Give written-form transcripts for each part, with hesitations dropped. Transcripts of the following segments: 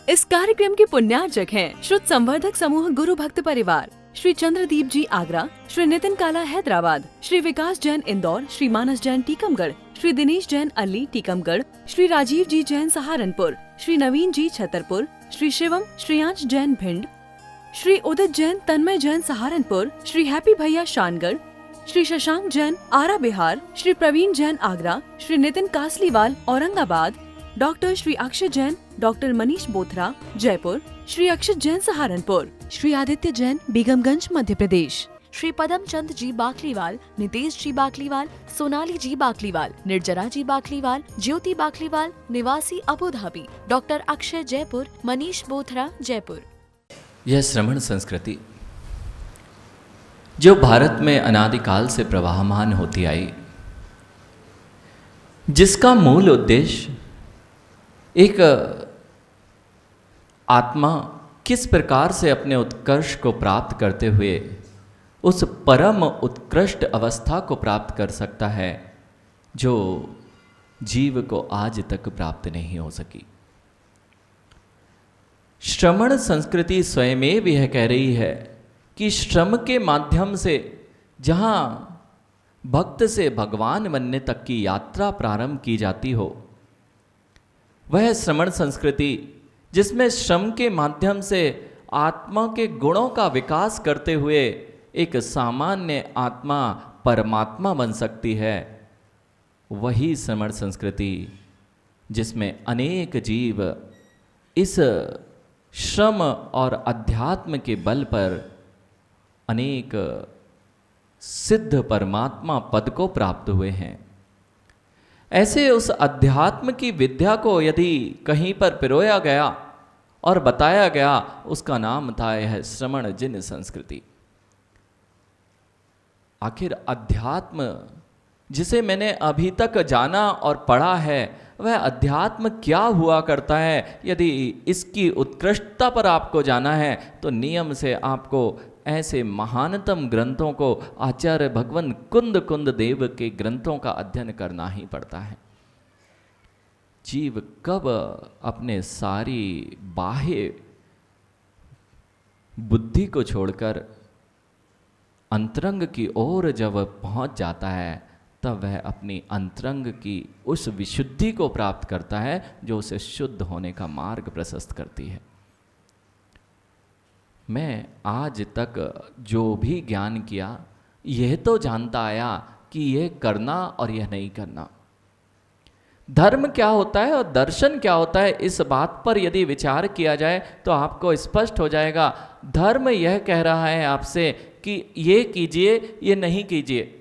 इस कार्यक्रम के पुण्यार्चक हैं श्रुत संवर्धक समूह गुरु भक्त परिवार, श्री चंद्रदीप जी आगरा, श्री नितिन काला हैदराबाद, श्री विकास जैन इंदौर, श्री मानस जैन टीकमगढ़, श्री दिनेश जैन अली टीकमगढ़, श्री राजीव जी जैन सहारनपुर, श्री नवीन जी छतरपुर, श्री शिवम श्रेयांश जैन भिंड, श्री उदित जैन तन्मय जैन सहारनपुर, श्री हैप्पी भैया शानगढ़, श्री शशांक जैन आरा बिहार, श्री प्रवीण जैन आगरा, श्री नितिन कासलीवाल औरंगाबाद, डॉक्टर श्री अक्षय जैन, डॉक्टर मनीष बोथरा जयपुर, श्री अक्षत जैन सहारनपुर, श्री आदित्य जैन बेगमगंज मध्य प्रदेश, श्री पदम चंद जी बाकलीवाल, नितेश जी बाकलीवाल, सोनाली जी बाकलीवाल, निर्जरा जी बाकलीवाल, ज्योति बाकलीवाल निवासी Abu Dhabi, doctor Akshay Jaipur, Manish Bothra Jaipur. यह श्रमण संस्कृति जो भारत में अनादिकाल से प्रवाहमान होती आई, जिसका मूल उद्देश्य एक आत्मा किस प्रकार से अपने उत्कर्ष को प्राप्त करते हुए उस परम उत्कृष्ट अवस्था को प्राप्त कर सकता है जो जीव को आज तक प्राप्त नहीं हो सकी। श्रमण संस्कृति स्वयमेव यह कह रही है कि श्रम के माध्यम से जहाँ भक्त से भगवान बनने तक की यात्रा प्रारंभ की जाती हो, वह श्रमण संस्कृति जिसमें श्रम के माध्यम से आत्मा के गुणों का विकास करते हुए एक सामान्य आत्मा परमात्मा बन सकती है, वही श्रमण संस्कृति जिसमें अनेक जीव इस श्रम और अध्यात्म के बल पर अनेक सिद्ध परमात्मा पद को प्राप्त हुए हैं। ऐसे उस अध्यात्म की विद्या को यदि कहीं पर पिरोया गया और बताया गया, उसका नाम था यह श्रमण जिन संस्कृति। आखिर अध्यात्म जिसे मैंने अभी तक जाना और पढ़ा है, वह अध्यात्म क्या हुआ करता है, यदि इसकी उत्कृष्टता पर आपको जाना है तो नियम से आपको ऐसे महानतम ग्रंथों को आचार्य भगवान कुंद कुंद देव के ग्रंथों का अध्ययन करना ही पड़ता है। जीव कब अपने सारी बाह्य बुद्धि को छोड़कर अंतरंग की ओर जब पहुंच जाता है, तब वह अपनी अंतरंग की उस विशुद्धि को प्राप्त करता है जो उसे शुद्ध होने का मार्ग प्रशस्त करती है। मैं आज तक जो भी ज्ञान किया, यह तो जानता आया कि यह करना और यह नहीं करना, धर्म क्या होता है और दर्शन क्या होता है, इस बात पर यदि विचार किया जाए तो आपको स्पष्ट हो जाएगा। धर्म यह कह रहा है आपसे कि ये कीजिए, ये नहीं कीजिए।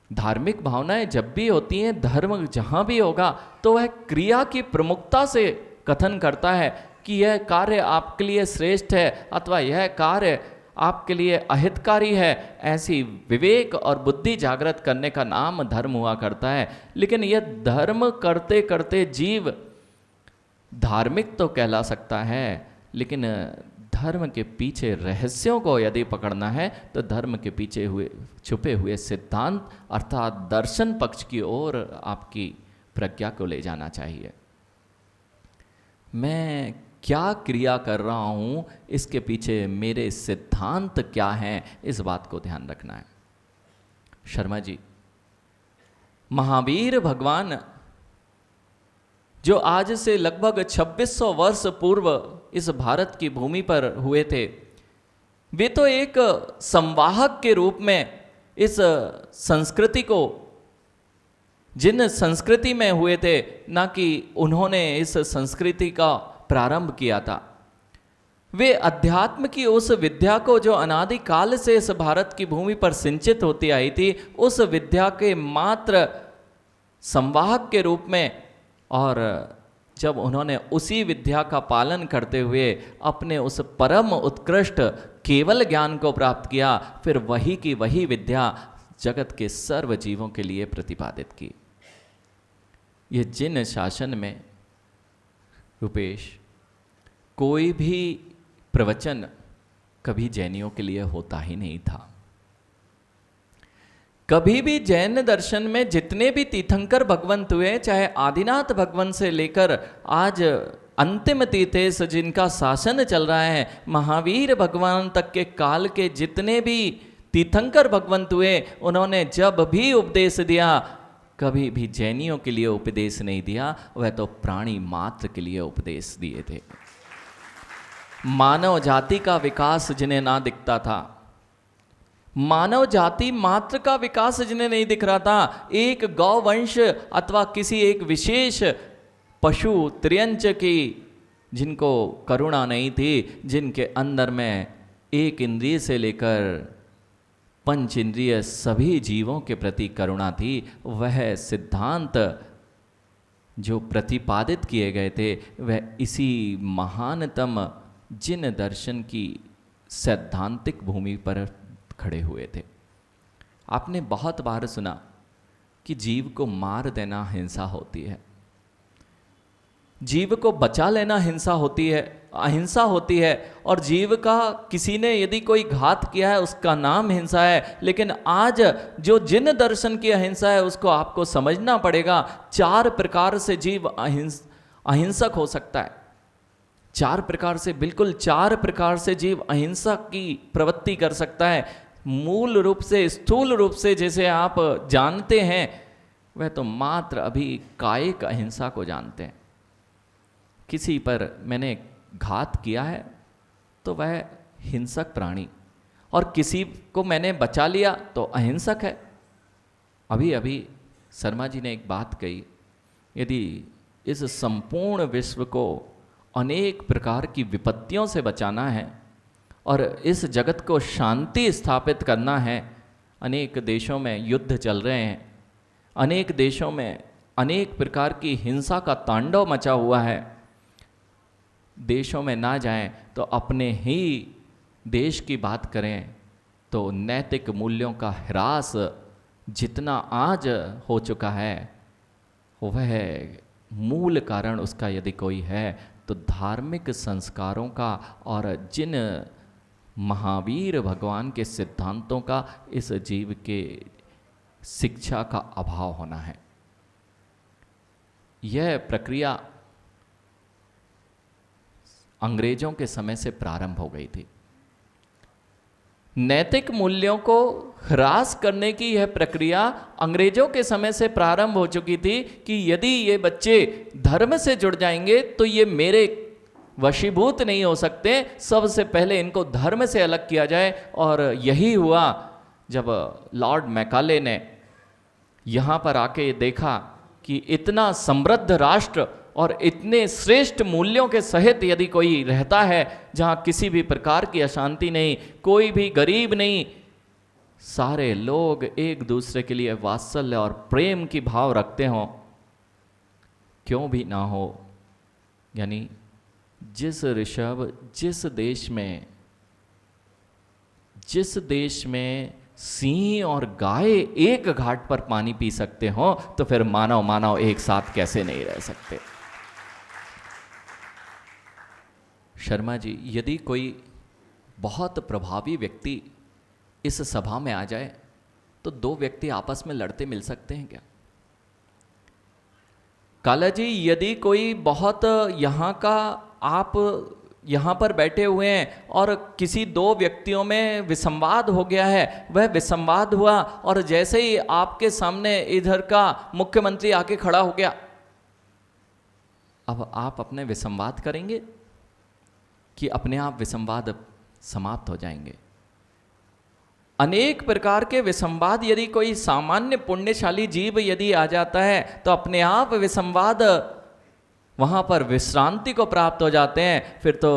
धार्मिक भावनाएं जब भी होती हैं, धर्म जहां भी होगा तो वह क्रिया की प्रमुखता से कथन करता है कि यह कार्य आपके लिए श्रेष्ठ है अथवा यह कार्य आपके लिए अहितकारी है। ऐसी विवेक और बुद्धि जागृत करने का नाम धर्म हुआ करता है। लेकिन यह धर्म करते करते जीव धार्मिक तो कहला सकता है, लेकिन धर्म के पीछे रहस्यों को यदि पकड़ना है तो धर्म के पीछे हुए छुपे हुए सिद्धांत अर्थात दर्शन पक्ष की ओर आपकी प्रज्ञा को ले जाना चाहिए। मैं क्या क्रिया कर रहा हूं, इसके पीछे मेरे सिद्धांत क्या हैं, इस बात को ध्यान रखना है। शर्मा जी, महावीर भगवान जो आज से लगभग 2600 वर्ष पूर्व इस भारत की भूमि पर हुए थे, वे तो एक संवाहक के रूप में इस संस्कृति को, जिन संस्कृति में हुए थे, ना कि उन्होंने इस संस्कृति का प्रारंभ किया था। वे अध्यात्म की उस विद्या को जो अनादिकाल से इस भारत की भूमि पर सिंचित होती आई थी, उस विद्या के मात्र संवाहक के रूप में, और जब उन्होंने उसी विद्या का पालन करते हुए अपने उस परम उत्कृष्ट केवल ज्ञान को प्राप्त किया, फिर वही की वही विद्या जगत के सर्व जीवों के लिए प्रतिपादित की। ये जिन शासन में रुपेश कोई भी प्रवचन कभी जैनियों के लिए होता ही नहीं था। कभी भी जैन दर्शन में जितने भी तीर्थंकर भगवंत हुए, चाहे आदिनाथ भगवंत से लेकर आज अंतिम तीर्थेश जिनका शासन चल रहा है, महावीर भगवान तक के काल के जितने भी तीर्थंकर भगवंत हुए, उन्होंने जब भी उपदेश दिया, कभी भी जैनियों के लिए उपदेश नहीं दिया, वह तो प्राणी मात्र के लिए उपदेश दिए थे। मानव जाति का विकास जिन्हें ना दिखता था, मानव जाति मात्र का विकास जिन्हें नहीं दिख रहा था, एक गौवंश अथवा किसी एक विशेष पशु त्रियंच की जिनको करुणा नहीं थी, जिनके अंदर में एक इंद्रिय से लेकर पंच इंद्रिय सभी जीवों के प्रति करुणा थी, वह सिद्धांत जो प्रतिपादित किए गए थे वह इसी महानतम जिन दर्शन की सैद्धांतिक भूमि पर खड़े हुए थे। आपने बहुत बार सुना कि जीव को मार देना हिंसा होती है, जीव को बचा लेना हिंसा होती है, अहिंसा होती है, और जीव का किसी ने यदि कोई घात किया है उसका नाम हिंसा है। लेकिन आज जो जिन दर्शन की अहिंसा है उसको आपको समझना पड़ेगा। 4 प्रकार से जीव अहिंसक हो सकता है, 4 प्रकार से, बिल्कुल 4 प्रकार से जीव अहिंसा की प्रवृत्ति कर सकता है। मूल रूप से, स्थूल रूप से जैसे आप जानते हैं, वह तो मात्र अभी कायिक अहिंसा को जानते हैं। किसी पर मैंने घात किया है तो वह हिंसक प्राणी, और किसी को मैंने बचा लिया तो अहिंसक है। अभी अभी शर्मा जी ने एक बात कही, यदि इस संपूर्ण विश्व को अनेक प्रकार की विपत्तियों से बचाना है और इस जगत को शांति स्थापित करना है, अनेक देशों में युद्ध चल रहे हैं, अनेक देशों में अनेक प्रकार की हिंसा का तांडव मचा हुआ है। देशों में ना जाएं तो अपने ही देश की बात करें तो नैतिक मूल्यों का ह्रास जितना आज हो चुका है, वह मूल कारण उसका यदि कोई है तो धार्मिक संस्कारों का और जिन महावीर भगवान के सिद्धांतों का इस जीव के शिक्षा का अभाव होना है। यह प्रक्रिया अंग्रेजों के समय से प्रारंभ हो गई थी। नैतिक मूल्यों को ह्रास करने की यह प्रक्रिया अंग्रेजों के समय से प्रारंभ हो चुकी थी कि यदि ये बच्चे धर्म से जुड़ जाएंगे तो ये मेरे वशीभूत नहीं हो सकते, सबसे पहले इनको धर्म से अलग किया जाए। और यही हुआ जब लॉर्ड मैकाले ने यहाँ पर आके देखा कि इतना समृद्ध राष्ट्र और इतने श्रेष्ठ मूल्यों के सहित यदि कोई रहता है जहाँ किसी भी प्रकार की अशांति नहीं, कोई भी गरीब नहीं, सारे लोग एक दूसरे के लिए वात्सल्य और प्रेम की भाव रखते हों, क्यों भी ना हो। यानी जिस ऋषभ जिस देश में सिंह और गाय एक घाट पर पानी पी सकते हो, तो फिर मानव एक साथ कैसे नहीं रह सकते। शर्मा जी, यदि कोई बहुत प्रभावी व्यक्ति इस सभा में आ जाए तो 2 व्यक्ति आपस में लड़ते मिल सकते हैं क्या? काला जी, यदि कोई बहुत यहाँ का, आप यहाँ पर बैठे हुए हैं और किसी 2 व्यक्तियों में विसंवाद हो गया है, वह विसंवाद हुआ और जैसे ही आपके सामने इधर का मुख्यमंत्री आके खड़ा हो गया, अब आप अपने विसंवाद करेंगे कि अपने आप विसंवाद समाप्त हो जाएंगे? अनेक प्रकार के विसंवाद यदि कोई सामान्य पुण्यशाली जीव यदि आ जाता है तो अपने आप विसंवाद वहाँ पर विश्रांति को प्राप्त हो जाते हैं। फिर तो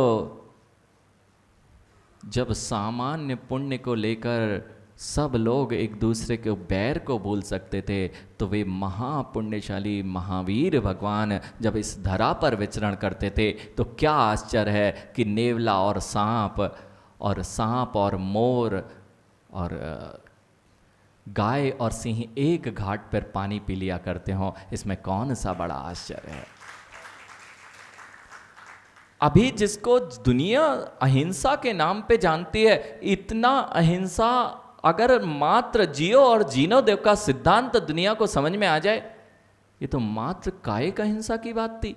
जब सामान्य पुण्य को लेकर सब लोग एक दूसरे के बैर को भूल सकते थे, तो वे महापुण्यशाली महावीर भगवान जब इस धरा पर विचरण करते थे तो क्या आश्चर्य है कि नेवला और सांप और मोर और गाय और सिंह एक घाट पर पानी पी लिया करते हों। इसमें कौन सा बड़ा आश्चर्य है। अभी जिसको दुनिया अहिंसा के नाम पे जानती है, इतना अहिंसा अगर मात्र जियो और जीनो देव का सिद्धांत दुनिया को समझ में आ जाए, ये तो मात्र कायिक अहिंसा की बात थी।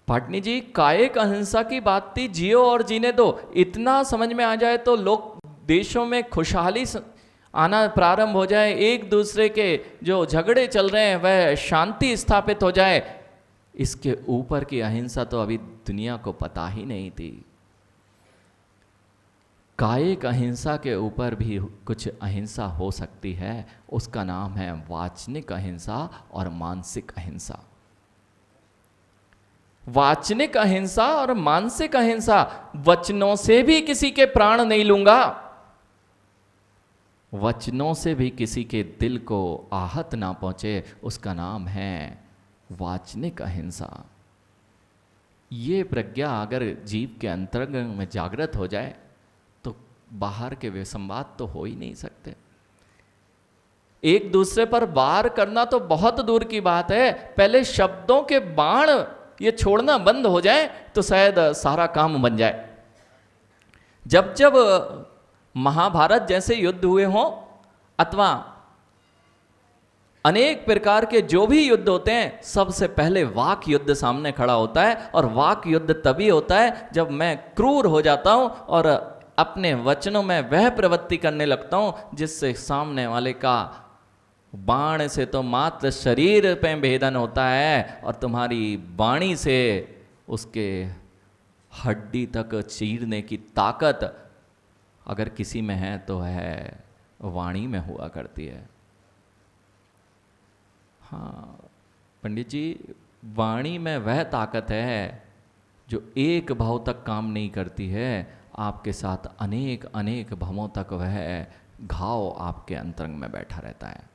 पाटनी जी, कायिक अहिंसा की बात थी, जियो और जीने दो। इतना समझ में आ जाए तो लोग देशों में खुशहाली आना प्रारंभ हो जाए, एक दूसरे के जो झगड़े चल रहे हैं वह शांति स्थापित हो जाए। इसके ऊपर की अहिंसा तो अभी दुनिया को पता ही नहीं थी। कायिक अहिंसा के ऊपर भी कुछ अहिंसा हो सकती है, उसका नाम है वाचनिक अहिंसा और मानसिक अहिंसा। वाचनिक अहिंसा और मानसिक अहिंसा, वचनों से भी किसी के प्राण नहीं लूंगा, वचनों से भी किसी के दिल को आहत ना पहुंचे, उसका नाम है वाचनिक अहिंसा। ये प्रज्ञा अगर जीव के अंतरंग में जागृत हो जाए तो बाहर के वे संवाद तो हो ही नहीं सकते। एक दूसरे पर वार करना तो बहुत दूर की बात है, पहले शब्दों के बाण ये छोड़ना बंद हो जाए तो शायद सारा काम बन जाए। जब जब महाभारत जैसे युद्ध हुए हों अथवा अनेक प्रकार के जो भी युद्ध होते हैं, सबसे पहले वाक युद्ध सामने खड़ा होता है। और वाक युद्ध तभी होता है जब मैं क्रूर हो जाता हूं और अपने वचनों में वह प्रवृत्ति करने लगता हूं जिससे सामने वाले का बाण से तो मात्र शरीर पे भेदन होता है और तुम्हारी वाणी से उसके हड्डी तक चीरने की ताकत अगर किसी में है तो है वाणी में हुआ करती है। हाँ पंडित जी, वाणी में वह ताकत है जो एक भाव तक काम नहीं करती है, आपके साथ अनेक अनेक भावों तक वह घाव आपके अंतरंग में बैठा रहता है।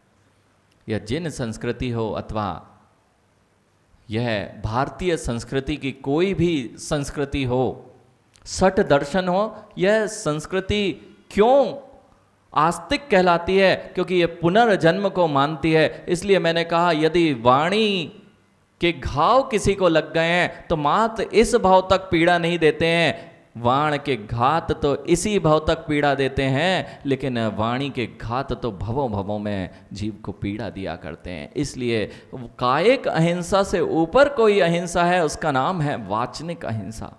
यह जिन संस्कृति हो अथवा यह भारतीय संस्कृति की कोई भी संस्कृति हो, सठ दर्शन हो, यह संस्कृति क्यों आस्तिक कहलाती है? क्योंकि यह पुनर्जन्म को मानती है। इसलिए मैंने कहा यदि वाणी के घाव किसी को लग गए हैं तो मात्र इस भाव तक पीड़ा नहीं देते हैं, वाण के घात तो इसी भाव तक पीड़ा देते हैं, लेकिन वाणी के घात तो भवों भवों में जीव को पीड़ा दिया करते हैं। इसलिए कायिक अहिंसा से ऊपर कोई अहिंसा है, उसका नाम है वाचनिक अहिंसा।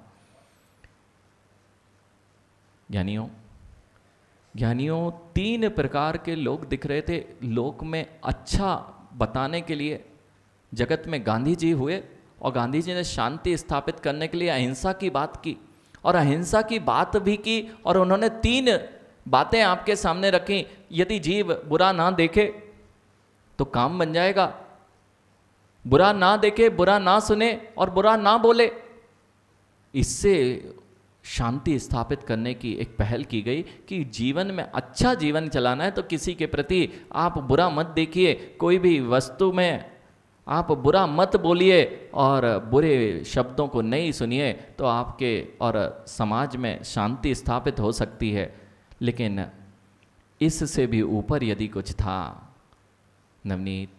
ज्ञानियों तीन प्रकार के लोग दिख रहे थे लोक में अच्छा बताने के लिए। जगत में गांधी जी हुए और गांधी जी ने शांति स्थापित करने के लिए अहिंसा की बात की और अहिंसा की बात भी की और उन्होंने तीन बातें आपके सामने रखी। यदि जीव बुरा ना देखे तो काम बन जाएगा, बुरा ना देखे, बुरा ना सुने और बुरा ना बोले, इससे शांति स्थापित करने की एक पहल की गई कि जीवन में अच्छा जीवन चलाना है तो किसी के प्रति आप बुरा मत देखिए, कोई भी वस्तु में आप बुरा मत बोलिए और बुरे शब्दों को नहीं सुनिए, तो आपके और समाज में शांति स्थापित हो सकती है। लेकिन इससे भी ऊपर यदि कुछ था, नवनीत,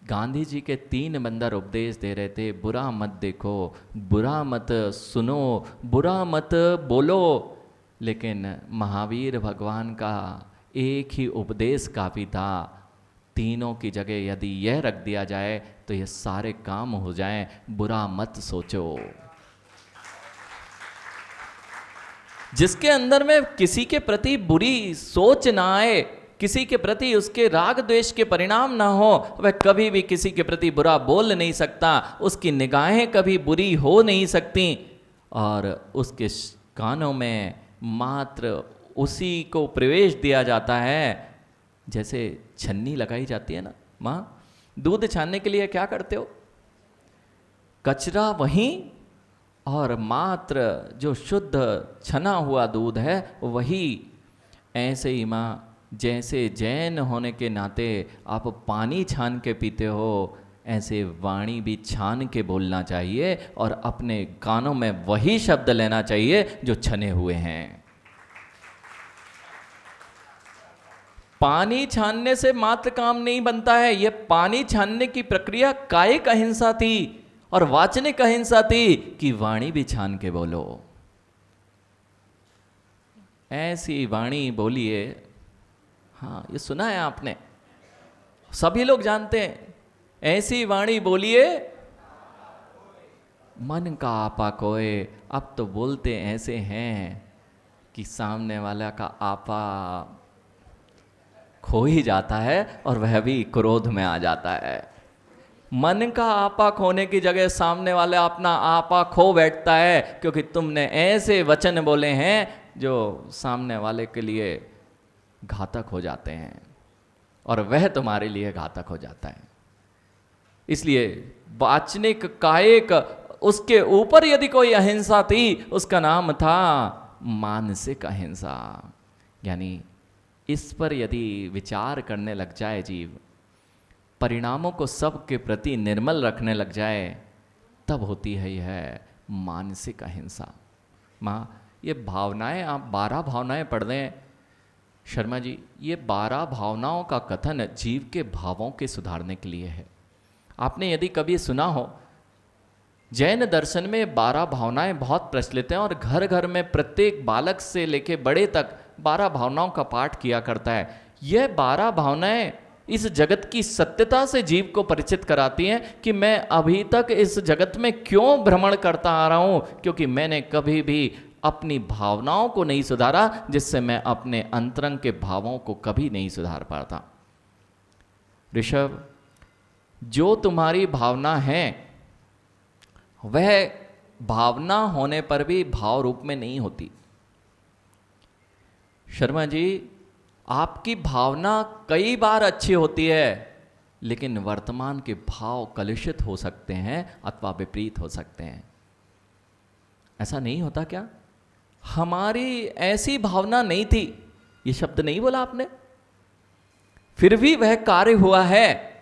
गांधी जी के तीन बंदर उपदेश दे रहे थे, बुरा मत देखो, बुरा मत सुनो, बुरा मत बोलो। लेकिन महावीर भगवान का एक ही उपदेश काफ़ी था, तीनों की जगह यदि यह रख दिया जाए तो ये सारे काम हो जाएं, बुरा मत सोचो। जिसके अंदर में किसी के प्रति बुरी सोच ना आए, किसी के प्रति उसके राग द्वेष के परिणाम ना हो, वह कभी भी किसी के प्रति बुरा बोल नहीं सकता, उसकी निगाहें कभी बुरी हो नहीं सकती और उसके कानों में मात्र उसी को प्रवेश दिया जाता है। जैसे छन्नी लगाई जाती है ना, माँ दूध छानने के लिए क्या करते हो? कचरा वहीं और मात्र जो शुद्ध छना हुआ दूध है वही। ऐसे ही माँ, जैसे जैन होने के नाते आप पानी छान के पीते हो, ऐसे वाणी भी छान के बोलना चाहिए और अपने कानों में वही शब्द लेना चाहिए जो छने हुए हैं। पानी छानने से मात्र काम नहीं बनता है, यह पानी छानने की प्रक्रिया कायिक अहिंसा थी और वाचनिक अहिंसा थी कि वाणी भी छान के बोलो। ऐसी वाणी बोलिए। हाँ, ये सुना है आपने, सभी लोग जानते हैं, ऐसी वाणी बोलिए मन का आपा खोए। अब तो बोलते ऐसे हैं कि सामने वाला का आपा खो ही जाता है और वह भी क्रोध में आ जाता है। मन का आपा खोने की जगह सामने वाला अपना आपा खो बैठता है, क्योंकि तुमने ऐसे वचन बोले हैं जो सामने वाले के लिए घातक हो जाते हैं और वह तुम्हारे लिए घातक हो जाता है। इसलिए वाचनिक कायिक उसके ऊपर यदि कोई अहिंसा थी, उसका नाम था मानसिक अहिंसा। यानी इस पर यदि विचार करने लग जाए जीव, परिणामों को सबके प्रति निर्मल रखने लग जाए, तब होती है यह मानसिक अहिंसा। माँ, ये भावनाएं, आप 12 भावनाएं पढ़ दें शर्मा जी, ये 12 भावनाओं का कथन जीव के भावों के सुधारने के लिए है। आपने यदि कभी सुना हो, जैन दर्शन में 12 भावनाएं बहुत प्रचलित हैं और घर घर में प्रत्येक बालक से लेके बड़े तक 12 भावनाओं का पाठ किया करता है। यह 12 भावनाएं इस जगत की सत्यता से जीव को परिचित कराती हैं कि मैं अभी तक इस जगत में क्यों भ्रमण करता आ रहा हूं, क्योंकि मैंने कभी भी अपनी भावनाओं को नहीं सुधारा, जिससे मैं अपने अंतरंग के भावों को कभी नहीं सुधार पाता। ऋषभ, जो तुम्हारी भावना है वह भावना होने पर भी भाव रूप में नहीं होती। शर्मा जी, आपकी भावना कई बार अच्छी होती है, लेकिन वर्तमान के भाव कलुषित हो सकते हैं अथवा विपरीत हो सकते हैं। ऐसा नहीं होता क्या? हमारी ऐसी भावना नहीं थी, ये शब्द नहीं बोला आपने, फिर भी वह कार्य हुआ है।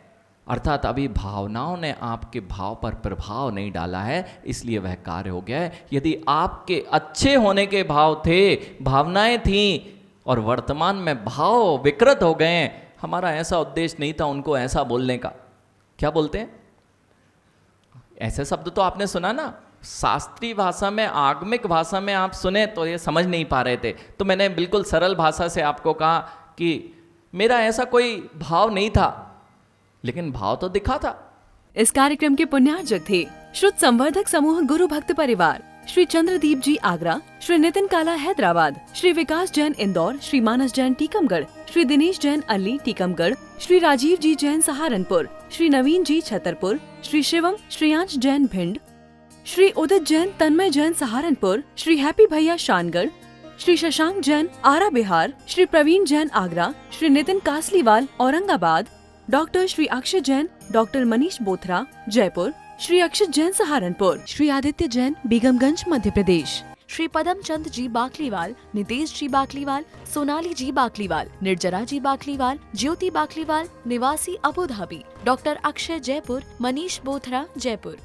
अर्थात अभी भावनाओं ने आपके भाव पर प्रभाव नहीं डाला है, इसलिए वह कार्य हो गया है। यदि आपके अच्छे होने के भाव थे, भावनाएं थीं, और वर्तमान में भाव विकृत हो गए, हमारा ऐसा उद्देश्य नहीं था उनको ऐसा बोलने का। क्या बोलते हैं? ऐसे शब्द तो आपने सुना ना, शास्त्रीय भाषा में, आगमिक भाषा में आप सुने तो ये समझ नहीं पा रहे थे, तो मैंने बिल्कुल सरल भाषा से आपको कहा कि मेरा ऐसा कोई भाव नहीं था, लेकिन भाव तो दिखा था। इस कार्यक्रम के पुण्यार्जक थे श्रुत संवर्धक समूह गुरु भक्त परिवार, श्री चंद्रदीप जी आगरा, श्री नितिन काला हैदराबाद, श्री विकास जैन इंदौर, श्री मानस जैन टीकमगढ़, श्री दिनेश जैन अल्ली टीकमगढ़, श्री राजीव जी जैन सहारनपुर, श्री नवीन जी छतरपुर, श्री शिवम श्रेयांश जैन भिंड, श्री उदित जैन तन्मय जैन सहारनपुर, श्री हैप्पी भैया शानगढ़, श्री शशांक जैन आरा बिहार, श्री प्रवीण जैन आगरा, श्री नितिन कासलीवाल औरंगाबाद, डॉक्टर श्री अक्षय जैन, डॉक्टर मनीष बोथरा जयपुर, श्री अक्षत जैन सहारनपुर, श्री आदित्य जैन बेगमगंज मध्य प्रदेश, श्री पदम चंद जी बाकलीवाल, नितेश जी बाकलीवाल, सोनाली जी बाकलीवाल, निर्जरा जी बाकलीवाल, ज्योति बाकलीवाल निवासी Abu Dhabi, doctor Akshay Jaipur, Manish Bothra Jaipur.